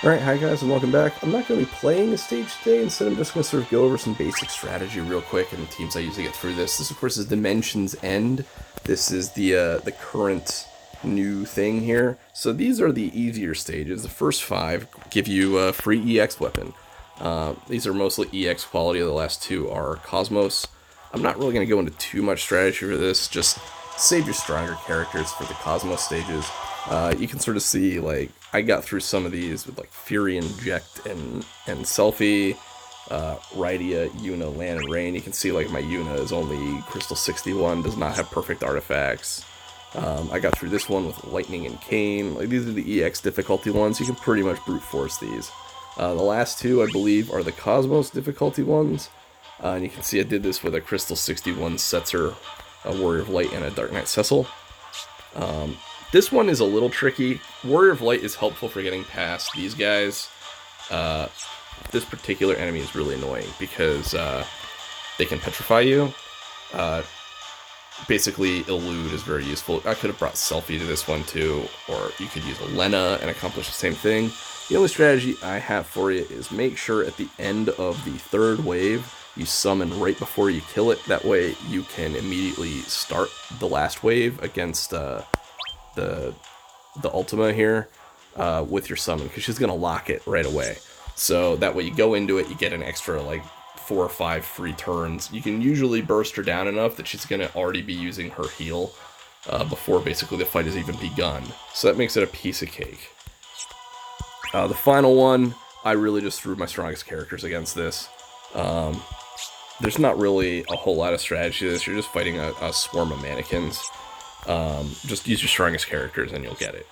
Alright, hi guys, and welcome back. I'm not going to be playing a stage today. Instead, I'm just going to sort of go over some basic strategy real quick and teams I use to get through this. This, of course, is Dimensions End. This is the current new thing here. So these are the easier stages. The first 5 give you a free EX weapon. These are mostly EX quality. The last 2 are Cosmos. I'm not really going to go into too much strategy for this. Just save your stronger characters for the Cosmos stages. You can sort of see, like, I got through some of these with, like, Fury, Inject, and Selfie, Rydia, Yuna, Land, and Rain. You can see, like, my Yuna is only Crystal 61, does not have perfect artifacts. I got through this one with Lightning and Kane. Like, these are the EX difficulty ones. You can pretty much brute force these. The last 2, I believe, are the Cosmos difficulty ones. And you can see I did this with a Crystal 61 Setzer, a Warrior of Light, and a Dark Knight Cecil. This one is a little tricky. Warrior of Light is helpful for getting past these guys. This particular enemy is really annoying because they can petrify you. Basically, Elude is very useful. I could have brought Selfie to this one too, or you could use Elena and accomplish the same thing. The only strategy I have for you is make sure at the end of the 3rd wave, you summon right before you kill it. That way you can immediately start the last wave against the Ultima here with your summon, because she's going to lock it right away. So that way you go into it, you get an extra, like, 4 or 5 free turns. You can usually burst her down enough that she's going to already be using her heal before basically the fight has even begun. So that makes it a piece of cake. The final one, I really just threw my strongest characters against this. There's not really a whole lot of strategy to this. You're just fighting a swarm of mannequins. Just use your strongest characters and you'll get it.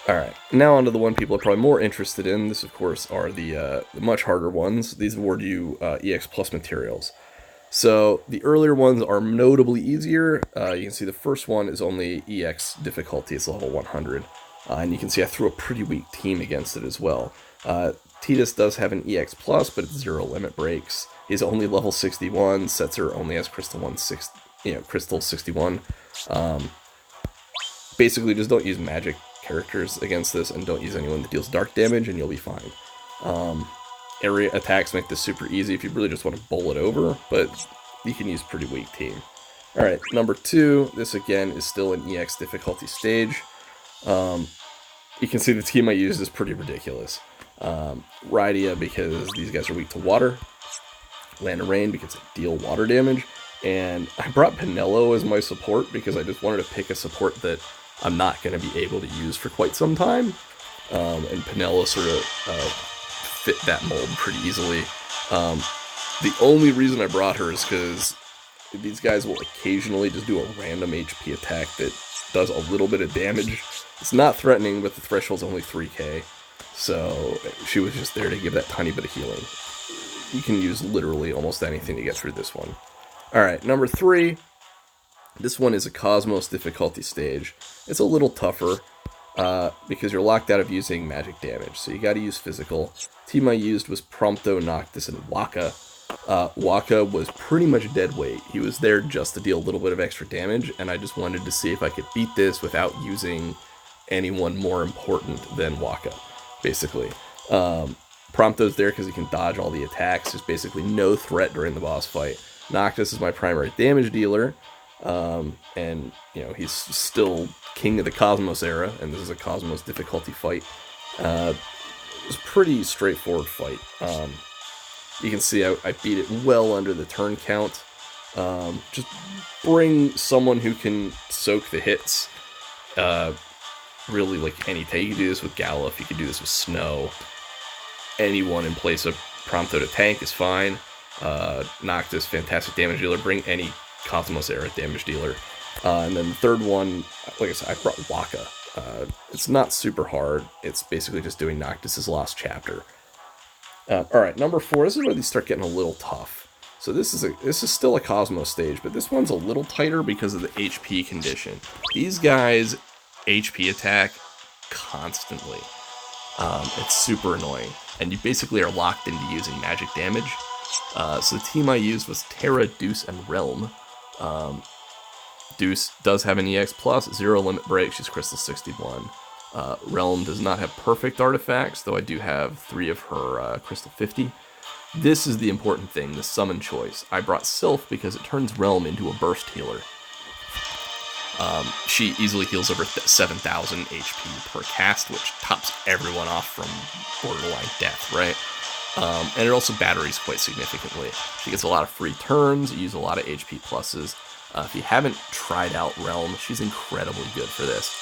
Alright, now onto the one people are probably more interested in. This, of course, are the much harder ones. These award you EX plus materials. So, the earlier ones are notably easier. You can see the first one is only EX difficulty. It's level 100. And you can see I threw a pretty weak team against it as well. Tidus does have an EX plus, but it's 0 limit breaks. He's only level 61. Setzer only has Crystal 61. Basically, just don't use magic characters against this, and don't use anyone that deals dark damage, and you'll be fine. Area attacks make this super easy if you really just want to bowl it over, but you can use pretty weak team. Alright, number 2, this again is still an EX difficulty stage. You can see the team I used is pretty ridiculous. Rydia, because these guys are weak to water. Land and Rain, because they deal water damage. And I brought Pinello as my support because I just wanted to pick a support that I'm not going to be able to use for quite some time. And Pinello sort of fit that mold pretty easily. The only reason I brought her is because these guys will occasionally just do a random HP attack that does a little bit of damage. It's not threatening, but the threshold's only 3k. So she was just there to give that tiny bit of healing. You can use literally almost anything to get through this one. Alright, number 3. This one is a Cosmos difficulty stage. It's a little tougher because you're locked out of using magic damage, so you gotta use physical. Team I used was Prompto, Noctis, and Waka. Waka was pretty much dead weight. He was there just to deal a little bit of extra damage, and I just wanted to see if I could beat this without using anyone more important than Waka, basically. Prompto's there because he can dodge all the attacks. There's basically no threat during the boss fight. Noctis is my primary damage dealer, and, you know, he's still king of the Cosmos era, and this is a Cosmos difficulty fight. It's a pretty straightforward fight. You can see I beat it well under the turn count. Just bring someone who can soak the hits. Really, like, any tank. You can do this with Galuf, you can do this with Snow. Anyone in place of Prompto to tank is fine. Noctis, fantastic damage dealer. Bring any Cosmos era damage dealer. And then the third one, like I said, I brought Waka. It's not super hard. It's basically just doing Noctis's Lost Chapter. Alright, number 4. This is where these start getting a little tough. So this is still a Cosmos stage, but this one's a little tighter because of the HP condition. These guys HP attack constantly. It's super annoying. And you basically are locked into using magic damage. So the team I used was Terra, Deuce, and Realm. Deuce does have an EX plus, 0 limit break, she's Crystal 61. Realm does not have perfect artifacts, though I do have 3 of her Crystal 50. This is the important thing, the summon choice. I brought Sylph because it turns Realm into a burst healer. She easily heals over 7,000 HP per cast, which tops everyone off from borderline death, right? And it also batteries quite significantly. She gets a lot of free turns, you use a lot of HP pluses. If you haven't tried out Realm, she's incredibly good for this.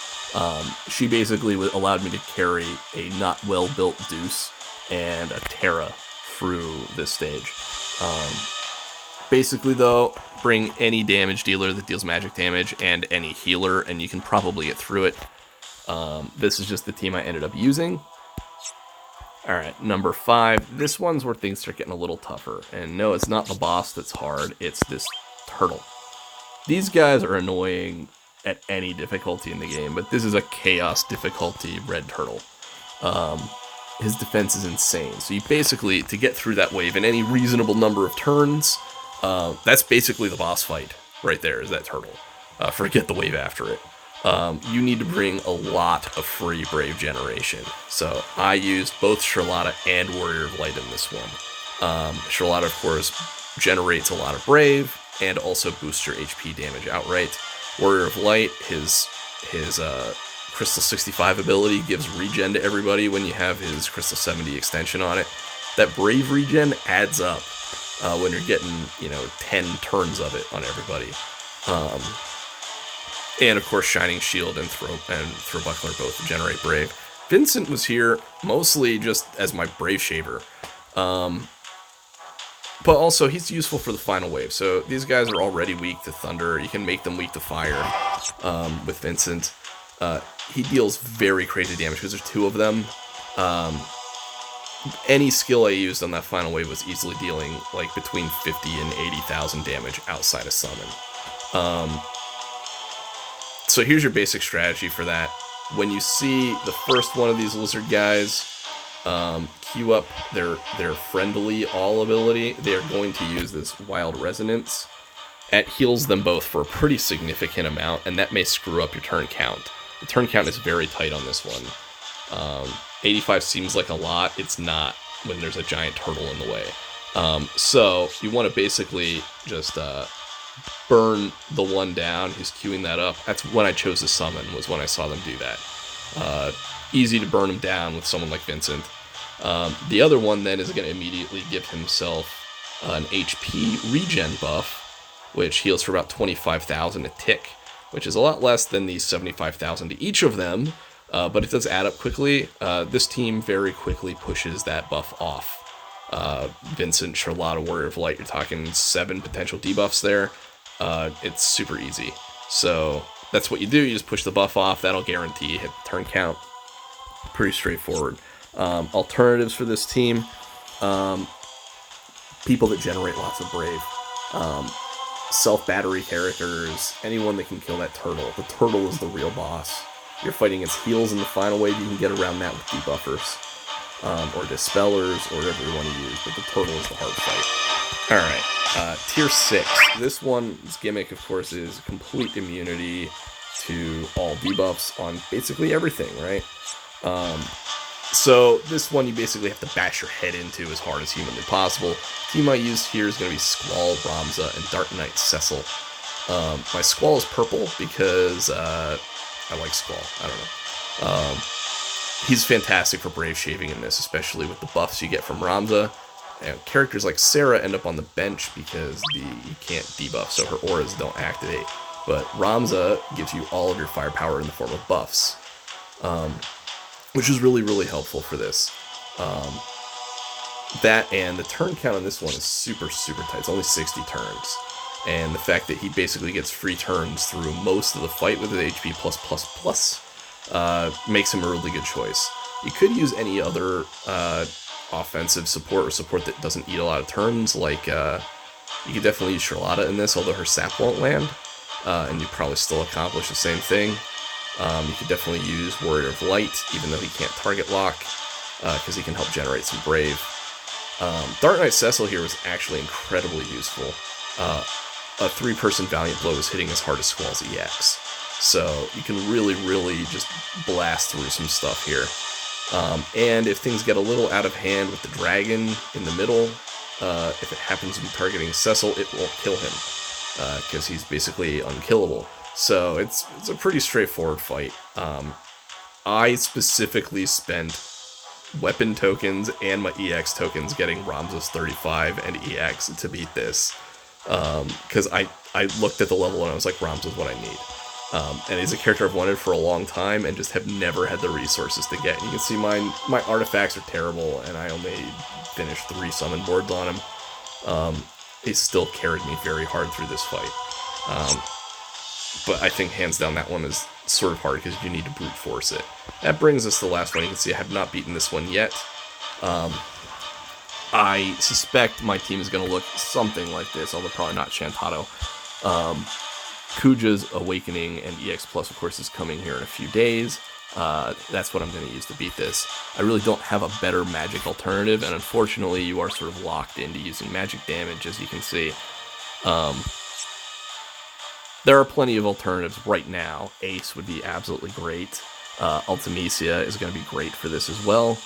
She basically allowed me to carry a not well-built Deuce and a Terra through this stage. Basically, though, bring any damage dealer that deals magic damage and any healer, and you can probably get through it. This is just the team I ended up using. Alright, number 5. This one's where things start getting a little tougher. And no, it's not the boss that's hard, it's this turtle. These guys are annoying at any difficulty in the game, but this is a chaos difficulty red turtle. His defense is insane. So you basically, to get through that wave in any reasonable number of turns, that's basically the boss fight right there, is that turtle. Forget the wave after it. You need to bring a lot of free Brave generation. So I used both Charlotta and Warrior of Light in this one. Charlotta, of course, generates a lot of Brave and also boosts your HP damage outright. Warrior of Light, his Crystal 65 ability gives regen to everybody when you have his Crystal 70 extension on it. That Brave regen adds up when you're getting, 10 turns of it on everybody. And of course, Shining Shield and Throw Buckler both generate Brave. Vincent was here mostly just as my Brave Shaver. But also, he's useful for the final wave. So these guys are already weak to Thunder. You can make them weak to Fire with Vincent. He deals very crazy damage because there's 2 of them. Any skill I used on that final wave was easily dealing like between 50 and 80,000 damage outside of summon. So here's your basic strategy for that. When you see the first one of these lizard guys queue up their friendly all ability, they are going to use this Wild Resonance. It heals them both for a pretty significant amount, and that may screw up your turn count. The turn count is very tight on this one. 85 seems like a lot. It's not when there's a giant turtle in the way. So you want to basically just burn the one down who's queuing that up. That's when I chose to summon, was when I saw them do that. Easy to burn him down with someone like Vincent. The other one then is going to immediately give himself an HP regen buff, which heals for about 25,000 a tick, which is a lot less than the 75,000 to each of them, but it does add up quickly. This team very quickly pushes that buff off. Vincent, Charlotta, Warrior of Light, you're talking 7 potential debuffs there. It's super easy. So that's what you do. You just push the buff off. That'll guarantee you hit the turn count. Pretty straightforward. Alternatives for this team. People that generate lots of Brave. Self-battery characters. Anyone that can kill that turtle. The turtle is the real boss. You're fighting against heals in the final wave. You can get around that with debuffers. Or dispellers, or whatever you want to use. But the turtle is the hard fight. Alright. Tier 6. This one's gimmick, of course, is complete immunity to all debuffs on basically everything, right? So this one you basically have to bash your head into as hard as humanly possible. The team I used here is going to be Squall, Ramza, and Dark Knight Cecil. My Squall is purple because I like Squall. I don't know. He's fantastic for Brave Shaving in this, especially with the buffs you get from Ramza. And characters like Sarah end up on the bench because you can't debuff, so her auras don't activate. But Ramza gives you all of your firepower in the form of buffs. Which is really, really helpful for this. That and the turn count on this one is super, super tight. It's only 60 turns. And the fact that he basically gets free turns through most of the fight with his HP +++ makes him a really good choice. You could use any other offensive support or support that doesn't eat a lot of turns, like you could definitely use Charlotta in this, although her sap won't land, and you probably still accomplish the same thing. You could definitely use Warrior of Light, even though he can't target lock, because he can help generate some Brave. Dark Knight Cecil here was actually incredibly useful. A 3-person Valiant Blow is hitting as hard as Squall's EX. So you can really, really just blast through some stuff here. And if things get a little out of hand with the dragon in the middle, if it happens to be targeting Cecil, it won't kill him, because he's basically unkillable. So it's a pretty straightforward fight. I specifically spent weapon tokens and my EX tokens getting Ramses 35 and EX to beat this, because I looked at the level and I was like, Ramses what I need. And he's a character I've wanted for a long time and just have never had the resources to get. And you can see my artifacts are terrible, and I only finished 3 summon boards on him. It still carried me very hard through this fight. But I think hands down that one is sort of hard because you need to brute force it. That brings us to the last one. You can see I have not beaten this one yet. I suspect my team is going to look something like this, although probably not Shantado. Kuja's Awakening and EX Plus, of course, is coming here in a few days. That's what I'm going to use to beat this. I really don't have a better magic alternative, and unfortunately you are sort of locked into using magic damage, as you can see. There are plenty of alternatives right now. Ace would be absolutely great. Ultimecia is going to be great for this as well.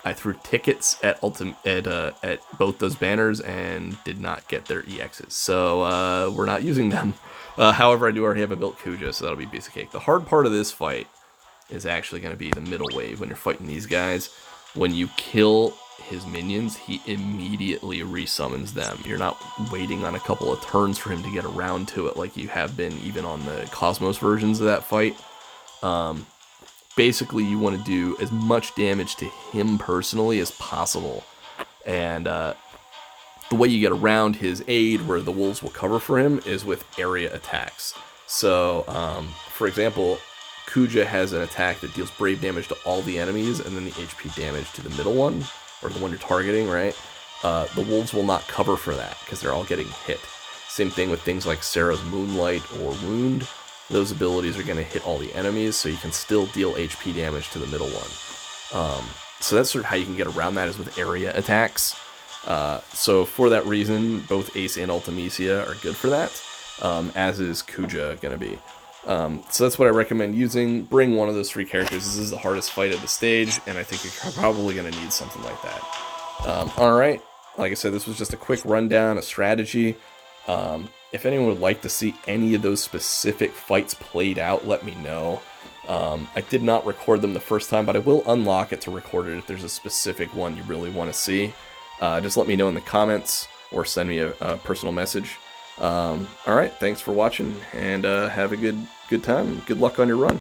I threw tickets at both those banners and did not get their EXs, so we're not using them. However, I do already have a built Kuja, so that'll be piece of cake. The hard part of this fight is actually going to be the middle wave when you're fighting these guys. When you kill his minions, he immediately resummons them. You're not waiting on a couple of turns for him to get around to it like you have been even on the Cosmos versions of that fight. Basically, you want to do as much damage to him personally as possible. And the way you get around his aid, where the wolves will cover for him, is with area attacks. So, for example, Kuja has an attack that deals brave damage to all the enemies, and then the HP damage to the middle one, or the one you're targeting, right? The wolves will not cover for that, because they're all getting hit. Same thing with things like Sarah's Moonlight or Wound. Those abilities are going to hit all the enemies, so you can still deal HP damage to the middle one. So that's sort of how you can get around that, is with area attacks. So for that reason, both Ace and Ultimecia are good for that, as is Kuja going to be. So that's what I recommend using. Bring one of those 3 characters. This is the hardest fight of the stage, and I think you're probably going to need something like that. Alright, like I said, this was just a quick rundown, a strategy. If anyone would like to see any of those specific fights played out, let me know. I did not record them the first time, but I will unlock it to record it if there's a specific one you really want to see. Just let me know in the comments or send me a personal message. Alright, thanks for watching, and have a good time. Good luck on your run.